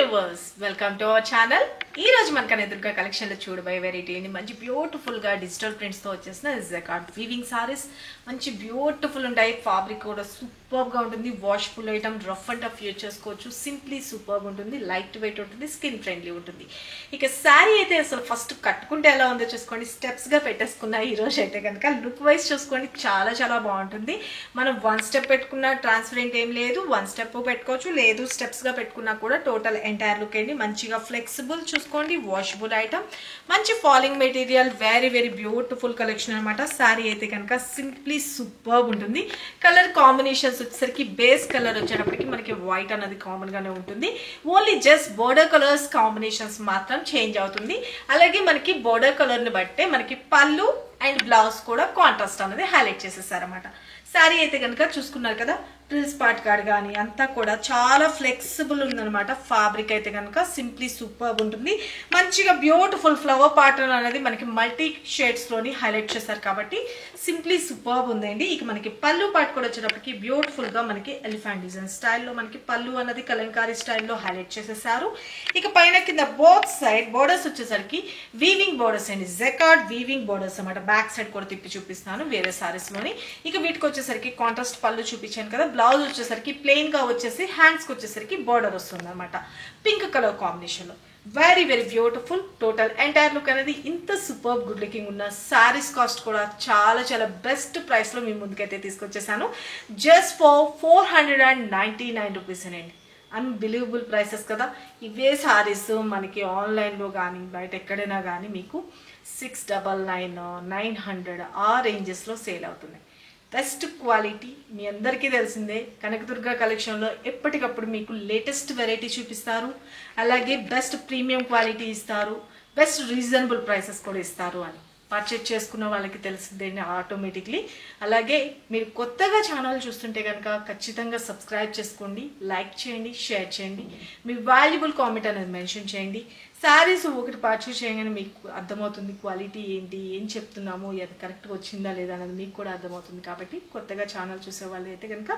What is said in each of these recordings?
Viewers welcome to our channel. ఈ రోజు మనకు ఎదురుగా కలెక్షన్ లో చూడబోయే వెరైటీ మంచి బ్యూటిఫుల్ గా డిజిటల్ ప్రింట్స్ తో వచ్చేసిన జకార్డ్ వీవింగ్ సారీస్. మంచి బ్యూటిఫుల్ ఉంటాయి, ఫ్యాబ్రిక్ కూడా సూపర్ గా ఉంటుంది, washable item, rough and tough use చేసుకోవచ్చు, సింప్లీ సూపర్ ఉంటుంది, లైట్ వెయిట్ ఉంటుంది, స్కిన్ ఫ్రెండ్లీ ఉంటుంది. ఇక శారీ అయితే అసలు ఫస్ట్ కట్టుకుంటే ఎలా ఉందో చూసుకోండి, స్టెప్స్ గా పెట్టేసుకున్నా. ఈ రోజు అయితే కనుక లుక్ వైజ్ చూసుకోండి, చాలా చాలా బాగుంటుంది. మనం వన్ స్టెప్ పెట్టుకున్న ట్రాన్స్పరెంట్ ఏం లేదు, వన్ స్టెప్ పెట్టుకోవచ్చు, లేదు స్టెప్స్ గా పెట్టుకున్నా కూడా టోటల్ ఎంటైర్ లుక్ అండి. మంచిగా ఫ్లెక్సిబుల్ చూసుకోండి, వాషబుల్ ఐటమ్, మంచి falling material, very very beautiful collection అనమాట. శారీ అయితే కనుక సింప్లీ సూపర్ ఉంటుంది. కలర్ కాంబినేషన్స్ వచ్చేసరికి బేస్ కలర్ వచ్చేటప్పటికి మనకి వైట్ అనేది కామన్ గానే ఉంటుంది. Only just border colours combinations మాత్రం చేంజ్ అవుతుంది. అలాగే మనకి బోర్డర్ కలర్ ని బట్టే మనకి పళ్ళు అండ్ బ్లౌజ్ కూడా కాంట్రాస్ట్ అనేది హైలైట్ చేసేసారనమాట. శారీ అయితే కనుక చూసుకున్నారు కదా, ప్రిల్స్ పార్ట్ కార్డ్ కానీ అంతా కూడా చాలా ఫ్లెక్సిబుల్ ఉందనమాట. ఫ్యాబ్రిక్ అయితే కనుక సింప్లీ సూపర్ ఉంటుంది. మంచిగా బ్యూటిఫుల్ ఫ్లవర్ ప్యాటర్న్ అనేది మనకి మల్టీ షేడ్స్ లోని హైలైట్ చేశారు కాబట్టి సింప్లీ సూపర్ ఉందండి. ఇక మనకి పళ్ళు పార్ట్ కూడా వచ్చేటప్పటికి బ్యూటిఫుల్ గా మనకి ఎలిఫెంట్ డిజైన్ స్టైల్లో మనకి పళ్ళు అన్నది కలంకారీ స్టైల్లో హైలైట్ చేసేసారు. ఇక పైన కింద బోత్ సైడ్ బోర్డర్స్ వచ్చేసరికి వీవింగ్ బోర్డర్స్ అండి, జకార్డ్ వీవింగ్ బోర్డర్స్ అనమాట. బ్యాక్ సైడ్ కూడా తిప్పి చూపిస్తాను వేరే సారీస్ లోని. ఇక వీటికి వచ్చేసరికి కాంట్రాస్ట్ పళ్ళు చూపించాను కదా, బ్లౌజ్ వచ్చేసరికి ప్లెయిన్ గా వచ్చేసి హ్యాండ్స్ కి వచ్చేసరికి బార్డర్ వస్తుంది అనమాట, పింక్ కలర్ కాంబినేషన్ లో. Very very beautiful. Total entire look అనేది ఇంత సూపర్ గుడ్ లుకింగ్ ఉన్న సారీస్ కాస్ట్ కూడా చాలా చాలా బెస్ట్ ప్రైస్ లో మీ ముందుకైతే తీసుకొచ్చేసాను. జస్ట్ ఫర్ 499 రూపీస్ అండి. అన్బిలీవబుల్ ప్రైసెస్ కదా. ఇవే సారీస్ మనకి ఆన్లైన్లో కానీ బయట ఎక్కడైనా కానీ మీకు 699, 900 ఆ రేంజెస్లో సేల్ అవుతున్నాయి. బెస్ట్ క్వాలిటీ మీ అందరికీ తెలిసిందే. కనకదుర్గ కలెక్షన్లో ఎప్పటికప్పుడు మీకు లేటెస్ట్ వెరైటీ చూపిస్తారు, అలాగే బెస్ట్ ప్రీమియం క్వాలిటీ ఇస్తారు, బెస్ట్ రీజనబుల్ ప్రైసెస్ కూడా ఇస్తారు అని పర్చేజ్ చేసుకున్న వాళ్ళకి తెలిసిందేంటి ఆటోమేటిక్లీ. అలాగే మీరు కొత్తగా ఛానల్ చూస్తుంటే కనుక ఖచ్చితంగా సబ్స్క్రైబ్ చేసుకోండి, లైక్ చేయండి, షేర్ చేయండి, మీ వాల్యుబుల్ కామెంట్ అనేది మెన్షన్ చేయండి. శారీస్ ఒకటి పర్చేజ్ చేయగానే మీకు అర్థమవుతుంది క్వాలిటీ ఏంటి, ఏం చెప్తున్నాము, అది కరెక్ట్గా వచ్చిందా లేదా అనేది మీకు కూడా అర్థమవుతుంది. కాబట్టి కొత్తగా ఛానల్ చూసే వాళ్ళు అయితే కనుక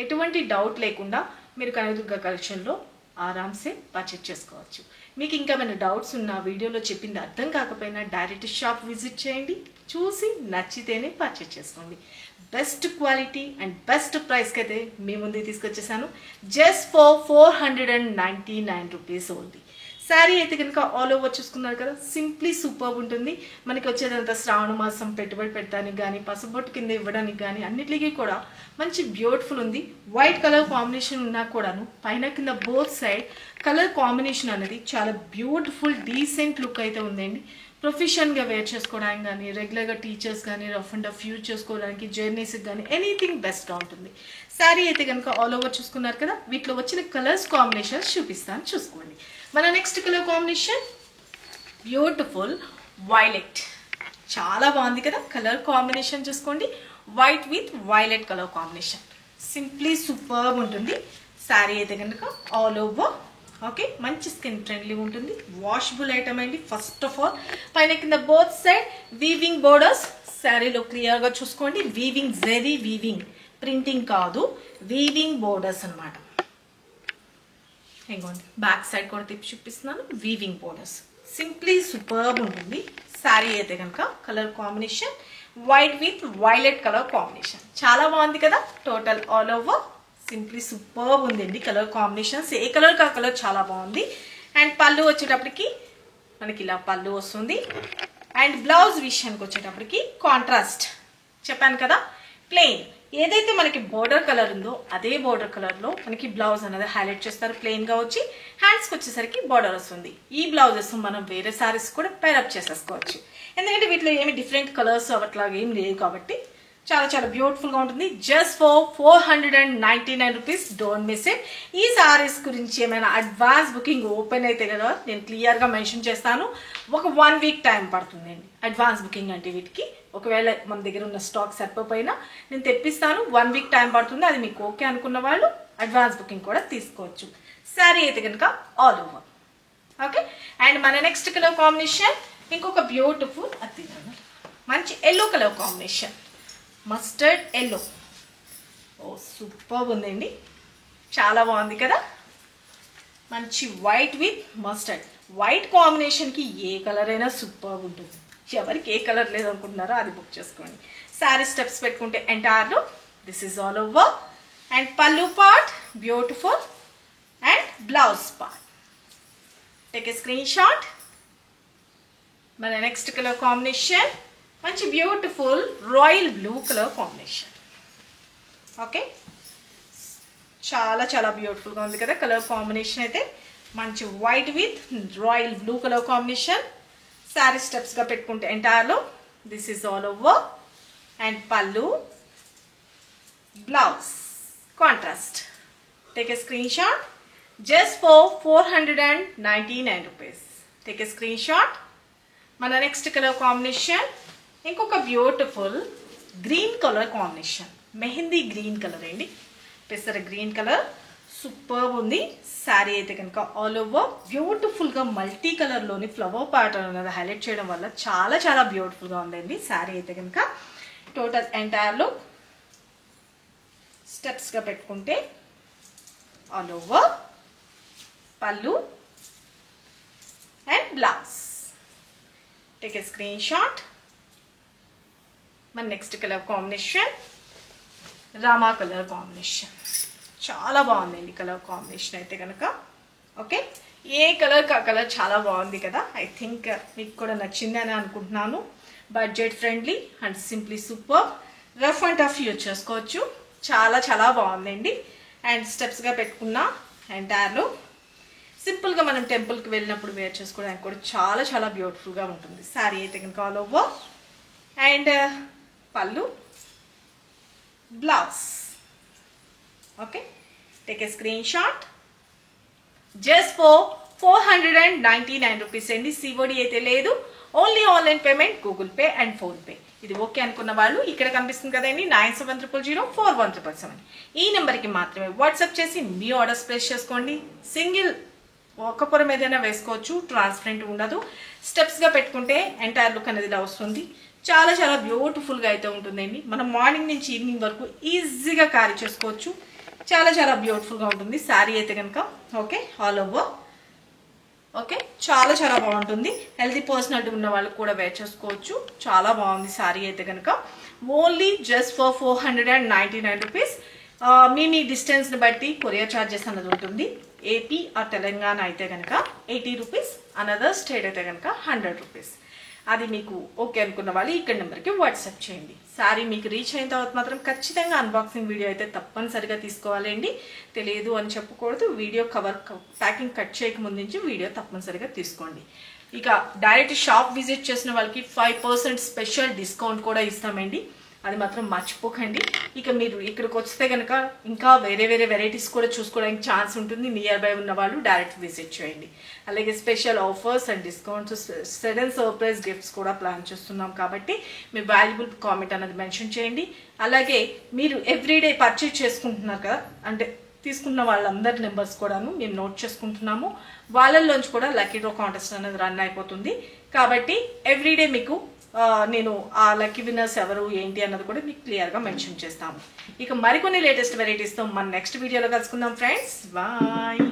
ఎటువంటి డౌట్ లేకుండా మీరు కనకదుర్గ కలెక్షన్లో ఆరామ్సే పర్చేజ్ చేసుకోవచ్చు. మీకు ఇంకా ఏమైనా డౌట్స్ ఉన్నా, వీడియోలో చెప్పింది అర్థం కాకపోయినా డైరెక్ట్ షాప్ విజిట్ చేయండి, చూసి నచ్చితేనే పర్చేజ్ చేసుకోండి. బెస్ట్ క్వాలిటీ అండ్ బెస్ట్ ప్రైస్కి అయితే మీ ముందుకు తీసుకొచ్చేసాను. Just for 499 rupees only. Sari అయితే కనుక ఆల్ ఓవర్ చూసుకున్నారు కదా, సింప్లీ సూపర్ ఉంటుంది. మనకి వచ్చేదంతా శ్రావణ మాసం పెట్టుబడి పెట్టడానికి కానీ పసుబొట్టు కింద ఇవ్వడానికి కానీ అన్నిటికీ కూడా మంచి బ్యూటిఫుల్ ఉంది. వైట్ కలర్ కాంబినేషన్ ఉన్నా కూడాను పైన కింద బోత్ సైడ్ కలర్ కాంబినేషన్ అనేది చాలా బ్యూటిఫుల్ డీసెంట్ లుక్ అయితే ఉందండి. ప్రొఫెషన్గా వేర్ చేసుకోవడానికి కానీ, రెగ్యులర్గా టీచర్స్ కానీ రఫ్ అండ్ టఫ్ యూజ్ చేసుకోవడానికి, జర్నీస్కి కానీ ఎనీథింగ్ బెస్ట్గా ఉంటుంది. శారీ అయితే కనుక ఆల్ ఓవర్ చూసుకున్నారు కదా, వీటిలో వచ్చిన కలర్స్ కాంబినేషన్స్ చూపిస్తాను చూసుకోండి. మన next colour combination beautiful violet. చాలా బాగుంది కదా కలర్ కాంబినేషన్, చూసుకోండి. White with violet colour combination simply super ఉంటుంది. శారీ అయితే కనుక ఆల్ ఓవర్ ఓకే, మంచి స్కిన్ ఫ్రెండ్లీ ఉంటుంది, వాషబుల్ ఐటమ్ అండి. ఫస్ట్ ఆఫ్ ఆల్ పైన కింద బోత్ సైడ్ వీవింగ్ బోర్డర్స్ శారీలో క్లియర్గా చూసుకోండి. వీవింగ్ జెరీ వీవింగ్, ప్రింటింగ్ కాదు, వీవింగ్ బోర్డర్స్ అనమాట. ఇంకోండి బ్యాక్ సైడ్ కూడా తిప్పి చూపిస్తున్నాను, వీవింగ్ బోర్డర్స్ సింప్లీ సూపర్ ఉంటుంది. శారీ అయితే కనుక colour combination white with violet colour combination చాలా బాగుంది కదా. Total all over simply super ఉందండి. కలర్ కాంబినేషన్స్ ఏ కలర్ కా కలర్ చాలా బాగుంది. అండ్ పళ్ళు వచ్చేటప్పటికి మనకి ఇలా పళ్ళు వస్తుంది. అండ్ బ్లౌజ్ విషయానికి వచ్చేటప్పటికి కాంట్రాస్ట్ చెప్పాను కదా, ప్లెయిన్ ఏదైతే మనకి బోర్డర్ కలర్ ఉందో అదే బోర్డర్ కలర్ లో మనకి బ్లౌజ్ అనేది హైలైట్ చేస్తారు. ప్లెయిన్ గా వచ్చి హ్యాండ్స్ కి వచ్చేసరికి బోర్డర్ వస్తుంది. ఈ బ్లౌజెస్ మనం వేరే సారీస్ కూడా పేరప్ చేసేసుకోవచ్చు, ఎందుకంటే వీటిలో ఏమి డిఫరెంట్ కలర్స్ అట్లాగా ఏం లేవు కాబట్టి చాలా చాలా బ్యూటిఫుల్ గా ఉంటుంది. Just for 499 rupees. Don't miss it. ఈ సారీస్ గురించి ఏమైనా అడ్వాన్స్ బుకింగ్ ఓపెన్ అయితే కదా నేను క్లియర్ గా మెన్షన్ చేస్తాను. ఒక 1 వీక్ టైం పడుతుందండి అడ్వాన్స్ బుకింగ్ అంటే. వీటికి ఒకవేళ మన దగ్గర ఉన్న స్టాక్ సరిపోయినా నేను తెప్పిస్తాను, 1 వీక్ టైం పడుతుంది. అది మీకు ఓకే అనుకున్న వాళ్ళు అడ్వాన్స్ బుకింగ్ కూడా తీసుకోవచ్చు. శారీ అయితే కనుక ఆల్ ఓవర్ ఓకే. అండ్ మన నెక్స్ట్ కలర్ కాంబినేషన్ ఇంకొక బ్యూటిఫుల్ అది మంచి yellow colour combination, mustard yellow. ఓ సూపర్ ఉందండి, చాలా బాగుంది కదా. మంచి వైట్ విత్ మస్టర్డ్. వైట్ కాంబినేషన్కి ఏ కలర్ అయినా సూపర్ ఉంటుంది. ఎవరికి ఏ కలర్ లేదనుకుంటున్నారో అది బుక్ చేసుకోండి. శారీ స్టెప్స్ పెట్టుకుంటే ఎంటైర్లో this is all over. And pallu part beautiful and blouse part. Take a screen shot. మన నెక్స్ట్ కలర్ కాంబినేషన్ మంచి beautiful royal blue colour combination. Okay, చాలా చాలా బ్యూటిఫుల్గా ఉంది కదా కలర్ కాంబినేషన్ అయితే. మంచి white with royal blue colour combination. Sari స్టెప్స్గా పెట్టుకుంటే ఎంటైర్లో this is all over. And pallu blouse contrast. Take a screen shot. Just for 499 rupees. Take a screen shot. మన నెక్స్ట్ కలర్ కాంబినేషన్ ఇంకొక beautiful green colour combination. Mehndi green colour అండి, పెసర green colour. Super ఉంది శారీ అయితే కనుక. ఆల్ ఓవర్ బ్యూటిఫుల్గా multi కలర్లోని flower pattern అనేది highlight చేయడం వల్ల చాలా చాలా బ్యూటిఫుల్గా ఉందండి శారీ అయితే కనుక. టోటల్ ఎంటైర్లో స్టెప్స్గా పెట్టుకుంటే all over pallu and blouse. Take a screen shot. మన next colour combination Rama colour combination. చాలా బాగుందండి కలర్ కాంబినేషన్ అయితే కనుక. ఓకే, ఏ కలర్ కా కలర్ చాలా బాగుంది కదా. ఐ థింక్ మీకు కూడా నచ్చిందని అనుకుంటున్నాను. Budget friendly and simply super. Rough and tough use చేసుకోవచ్చు. చాలా చాలా బాగుందండి. అండ్ స్టెప్స్గా పెట్టుకున్న ఎంటైర్లో సింపుల్గా మనం టెంపుల్కి వెళ్ళినప్పుడు వేర్ చేసుకోవడానికి కూడా చాలా చాలా బ్యూటిఫుల్గా ఉంటుంది శారీ అయితే కనుక. All over and pallu blouse. Okay, take a screen shot. Just for 499 rupees అండి. సిఓడి అయితే లేదు, only online payment, Google pay and PhonePe. ఇది ఓకే అనుకున్న వాళ్ళు ఇక్కడ కనిపిస్తుంది కదండి 9700041777 ఈ నెంబర్కి మాత్రమే వాట్సాప్ చేసి మీ ఆర్డర్స్ ప్లేస్ చేసుకోండి. సింగిల్ ఒక పొరం ఏదైనా వేసుకోవచ్చు, ట్రాన్స్పరెంట్ ఉండదు. స్టెప్స్గా పెట్టుకుంటే ఎంటైర్ లుక్ అనేది ఇలా వస్తుంది. చాలా చాలా బ్యూటిఫుల్గా అయితే ఉంటుందండి. మనం మార్నింగ్ నుంచి ఈవినింగ్ వరకు ఈజీగా క్యారీ చేసుకోవచ్చు. చాలా చాలా బ్యూటిఫుల్గా ఉంటుంది శారీ అయితే కనుక. Okay, all over. ఓకే, చాలా చాలా బాగుంటుంది. హెల్తీ పర్సనాలిటీ ఉన్న వాళ్ళకి కూడా వేర్ చేసుకోవచ్చు. చాలా బాగుంది శారీ అయితే కనుక. Only just for 499 rupees. మీ డిస్టెన్స్ని బట్టి కొరియర్ ఛార్జెస్ అన్నది ఉంటుంది. ఏపీ ఆర్ తెలంగాణ అయితే కనుక 80 రూపీస్, అనదర్ స్టేట్ అయితే కనుక 100 రూపీస్. అది మీకు ఓకే అనుకున్న వాళ్ళు ఇక్కడ నెంబర్కి వాట్సాప్ చేయండి. శారీ మీకు రీచ్ అయిన తర్వాత మాత్రం ఖచ్చితంగా అన్బాక్సింగ్ వీడియో అయితే తప్పనిసరిగా తీసుకోవాలండి. తెలియదు అని చెప్పకూడదు. వీడియో కవర్ ప్యాకింగ్ కట్ చేయకముందు నుంచి వీడియో తప్పనిసరిగా తీసుకోండి. ఇక డైరెక్ట్ షాప్ విజిట్ చేసిన వాళ్ళకి 5% స్పెషల్ డిస్కౌంట్ కూడా ఇస్తామండి. అది మాత్రం మర్చిపోకండి. ఇక మీరు ఇక్కడికి వస్తే కనుక ఇంకా వేరే వేరే వెరైటీస్ కూడా చూసుకోవడానికి ఛాన్స్ ఉంటుంది. నియర్ బై ఉన్న వాళ్ళు డైరెక్ట్ విజిట్ చేయండి. అలాగే special offers and discounts, sudden surprise gifts కూడా ప్లాన్ చేస్తున్నాం కాబట్టి మీ వాల్యుబుల్ కామెంట్ అనేది మెన్షన్ చేయండి. అలాగే మీరు ఎవ్రీడే పర్చేజ్ చేసుకుంటున్నారు కదా, అంటే తీసుకున్న వాళ్ళందరి నెంబర్స్ కూడాను మేము నోట్ చేసుకుంటున్నాము. వాళ్ళల్లోంచి కూడా లక్కీ డ్రా కాంటెస్ట్ అనేది రన్ అయిపోతుంది కాబట్టి ఎవ్రీడే మీకు నేను ఆ లక్కీ విన్నర్స్ ఎవరు ఏంటి అన్నది కూడా మీకు క్లియర్గా మెన్షన్ చేస్తాము. ఇక మరికొన్ని లేటెస్ట్ వెరైటీస్తో మన నెక్స్ట్ వీడియోలో కలుసుకుందాం ఫ్రెండ్స్. బాయ్.